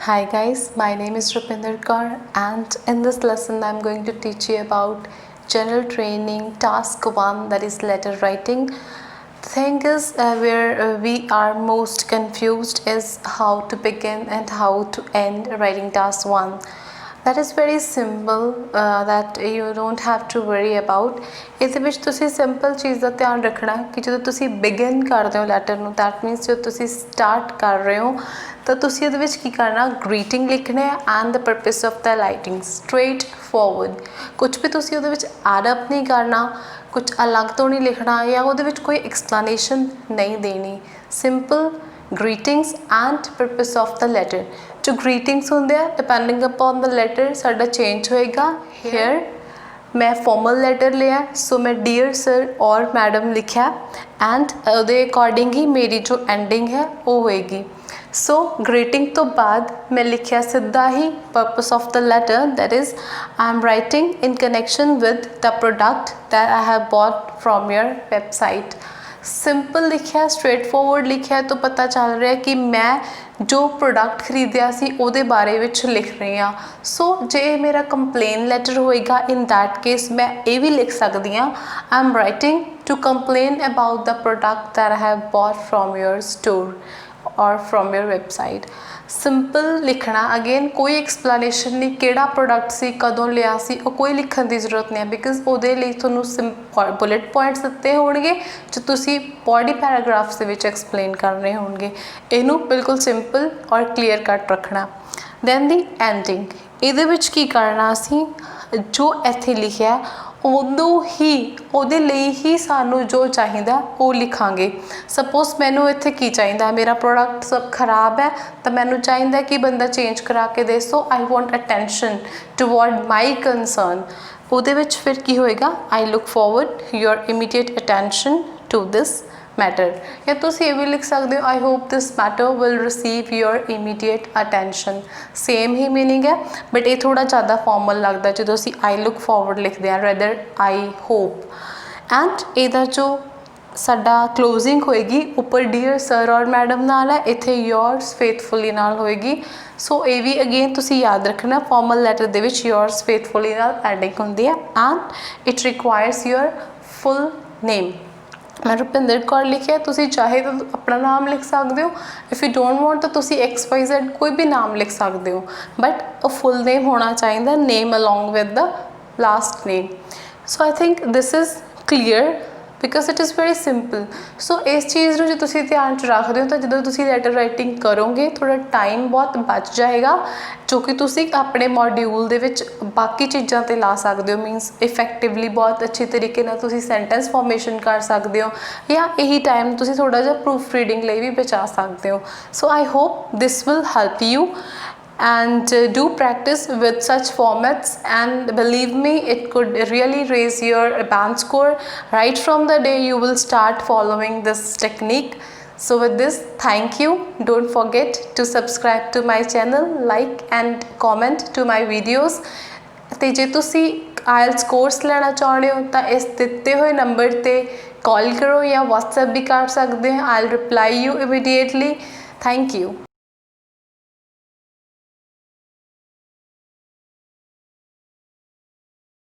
Hi guys, my name is Rupinder Kaur and in this lesson I'm going to teach you about general training task 1, that is letter writing. The thing is where we are most confused is how to begin and how to end writing task 1. That is very simple, that you don't have to worry about. ਇਹਦੇ ਵਿੱਚ ਤੁਸੀਂ simple ਚੀਜ਼ ਦਾ ਧਿਆਨ ਰੱਖਣਾ ਕਿ ਜਦੋਂ ਤੁਸੀਂ begin ਕਰਦੇ ਹੋ ਲੈਟਰ ਨੂੰ, ਦੈਟ ਮੀਨਸ ਜਦੋਂ ਤੁਸੀਂ ਸਟਾਰਟ ਕਰ ਰਹੇ ਹੋ ਤਾਂ ਤੁਸੀਂ ਇਹਦੇ ਵਿੱਚ ਕੀ ਕਰਨਾ, ਗ੍ਰੀਟਿੰਗ ਲਿਖਣਾ ਹੈ and the purpose of the writing straight forward. ਕੁਝ ਵੀ ਤੁਸੀਂ ਉਹਦੇ ਵਿੱਚ ਐਡ ਅਪ ਨਹੀਂ ਕਰਨਾ, ਕੁਝ ਅਲੱਗ ਤੋਂ ਨਹੀਂ ਲਿਖਣਾ ਜਾਂ ਉਹਦੇ ਵਿੱਚ ਕੋਈ ਐਕਸਪਲੇਨੇਸ਼ਨ ਨਹੀਂ ਦੇਣੀ। Simple greetings and purpose of the letter। जो greetings होंगे depending upon the letter साडा change होएगा। here मैं formal letter लिया, so मैं dear sir और madam लिखा and उदे according ही मेरी जो ending है वो होएगी। so greeting तो बाद मैं लिखा सिद्धा ही purpose of the letter, that is I am writing in connection with the product that I have bought from your website। Simple ਲਿਖਿਆ, ਸਟ੍ਰੇਟ ਫੋਰਵਰਡ ਲਿਖਿਆ ਤਾਂ ਪਤਾ ਚੱਲ ਰਿਹਾ ਕਿ ਮੈਂ ਜੋ ਪ੍ਰੋਡਕਟ ਖਰੀਦਿਆ ਸੀ ਉਹਦੇ ਬਾਰੇ ਵਿੱਚ ਲਿਖ ਰਹੀ ਹਾਂ। ਸੋ ਜੇ ਮੇਰਾ ਕੰਪਲੇਨ ਲੈਟਰ ਹੋਏਗਾ ਇਨ ਦੈਟ ਕੇਸ ਮੈਂ ਇਹ ਵੀ ਲਿਖ ਸਕਦੀ ਹਾਂ, I am writing to complain about the product that I have bought from your store or from your website. Simple ਲਿਖਣਾ, ਅਗੇਨ ਕੋਈ ਐਕਸਪਲੇਨੇਸ਼ਨ ਨਹੀਂ ਕਿਹੜਾ ਪ੍ਰੋਡਕਟ ਸੀ, ਕਦੋਂ ਲਿਆ ਸੀ, ਉਹ ਕੋਈ ਲਿਖਣ ਦੀ ਜ਼ਰੂਰਤ ਨਹੀਂ ਹੈ ਬਿਕਾਜ਼ ਉਹਦੇ ਲਈ ਤੁਹਾਨੂੰ ਬੁਲੇਟ ਪੁਆਇੰਟਸ ਦਿੱਤੇ ਹੋਣਗੇ ਜੋ ਤੁਸੀਂ ਬੋਡੀ ਪੈਰਾਗ੍ਰਾਫਸ ਦੇ ਵਿੱਚ ਐਕਸਪਲੇਨ ਕਰ ਰਹੇ ਹੋਣਗੇ। ਇਹਨੂੰ ਬਿਲਕੁਲ ਸਿੰਪਲ ਔਰ ਕਲੀਅਰ ਕੱਟ ਰੱਖਣਾ। ਦੈਨ ਦੀ ਐਂਡਿੰਗ, ਇਹਦੇ ਵਿੱਚ ਕੀ ਕਰਨਾ, ਅਸੀਂ ਜੋ ਇੱਥੇ ਲਿਖਿਆ ਉਦੋਂ ਹੀ ਉਹਦੇ ਲਈ ਹੀ ਸਾਨੂੰ ਜੋ ਚਾਹੀਦਾ ਉਹ ਲਿਖਾਂਗੇ। ਸਪੋਜ਼ ਮੈਨੂੰ ਇੱਥੇ ਕੀ ਚਾਹੀਦਾ, ਮੇਰਾ ਪ੍ਰੋਡਕਟ ਸਭ ਖਰਾਬ ਹੈ ਤਾਂ ਮੈਨੂੰ ਚਾਹੀਦਾ ਕਿ ਬੰਦਾ ਚੇਂਜ ਕਰਾ ਕੇ ਦੇ, so I want attention toward my concern. ਉਹਦੇ ਵਿੱਚ ਫਿਰ ਕੀ ਹੋਏਗਾ, I look forward your immediate attention to this matter. ਜਾਂ ਤੁਸੀਂ ਇਹ ਵੀ ਲਿਖ ਸਕਦੇ ਹੋ, I hope this matter will receive your immediate attention. Same ਹੀ ਮੀਨਿੰਗ ਹੈ ਬਟ ਇਹ ਥੋੜ੍ਹਾ ਜ਼ਿਆਦਾ ਫਾਰਮਲ ਲੱਗਦਾ ਜਦੋਂ ਅਸੀਂ ਆਈ ਲੁੱਕ ਫੋਰਵਰਡ ਲਿਖਦੇ ਹਾਂ ਰੈਦਰ ਆਈ ਹੋਪ। ਐਂਡ ਇਹਦਾ ਜੋ ਸਾਡਾ ਕਲੋਜ਼ਿੰਗ ਹੋਏਗੀ ਉੱਪਰ ਡੀਅਰ ਸਰ ਔਰ ਮੈਡਮ ਨਾਲ ਹੈ, ਇੱਥੇ ਯੋਰਸ ਫੇਥਫੁਲੀ ਨਾਲ ਹੋਏਗੀ। ਸੋ ਇਹ ਵੀ ਅਗੇਨ ਤੁਸੀਂ ਯਾਦ ਰੱਖਣਾ, ਫਾਰਮਲ ਲੈਟਰ ਦੇ ਵਿੱਚ ਯੋਰਸ ਫੇਥਫੁਲੀ ਨਾਲ ਐਂਡਿੰਗ ਹੁੰਦੀ ਹੈ ਐਂਡ ਇਟ ਰਿਕੁਆਇਰਸ ਯੋਰ ਫੁੱਲ ਨੇਮ। ਮੈਂ ਰੁਪਿੰਦਰ ਕੌਰ ਲਿਖਿਆ, ਤੁਸੀਂ ਚਾਹੇ ਤਾਂ ਆਪਣਾ ਨਾਮ ਲਿਖ ਸਕਦੇ ਹੋ, ਇਫ ਯੂ ਡੋਂਟ ਵਾਂਟ ਤਾਂ ਤੁਸੀਂ XYZ ਕੋਈ ਵੀ ਨਾਮ ਲਿਖ ਸਕਦੇ ਹੋ ਬਟ ਉਹ ਫੁੱਲ ਨੇਮ ਹੋਣਾ ਚਾਹੀਦਾ, name along with the last name. So I think this is clear because it is very simple. So ਇਸ ਚੀਜ਼ ਨੂੰ ਜੇ ਤੁਸੀਂ ਧਿਆਨ 'ਚ ਰੱਖਦੇ ਹੋ ਤਾਂ ਜਦੋਂ ਤੁਸੀਂ ਲੈਟਰ ਰਾਈਟਿੰਗ ਕਰੋਗੇ ਥੋੜ੍ਹਾ ਟਾਈਮ ਬਹੁਤ ਬਚ ਜਾਏਗਾ ਜੋ ਕਿ ਤੁਸੀਂ ਆਪਣੇ ਮੋਡਿਊਲ ਦੇ ਵਿੱਚ ਬਾਕੀ ਚੀਜ਼ਾਂ 'ਤੇ ਲਾ ਸਕਦੇ ਹੋ। ਮੀਨਸ ਇਫੈਕਟਿਵਲੀ ਬਹੁਤ ਅੱਛੇ ਤਰੀਕੇ ਨਾਲ ਤੁਸੀਂ ਸੈਂਟੈਂਸ ਫਾਰਮੇਸ਼ਨ ਕਰ ਸਕਦੇ ਹੋ ਜਾਂ ਇਹੀ ਟਾਈਮ ਤੁਸੀਂ ਥੋੜ੍ਹਾ ਜਿਹਾ ਪ੍ਰੂਫ ਰੀਡਿੰਗ ਲਈ ਵੀ ਬਚਾ ਸਕਦੇ ਹੋ। So I hope this will help you and do practice with such formats and believe me it could really raise your band score right from the day you will start following this technique. So with this, thank you. Don't forget to subscribe to my channel, like and comment to my videos. ਤੇ ਜੇ ਤੁਸੀਂ IELTS course ਲੈਣਾ ਚਾਹੁੰਦੇ ਹੋ ਤਾਂ ਇਸ ਦਿੱਤੇ ਹੋਏ ਨੰਬਰ ਤੇ ਕਾਲ ਕਰੋ ਜਾਂ WhatsApp ਵੀ ਕਰ ਸਕਦੇ ਹੋ। I'll reply you immediately. Thank you.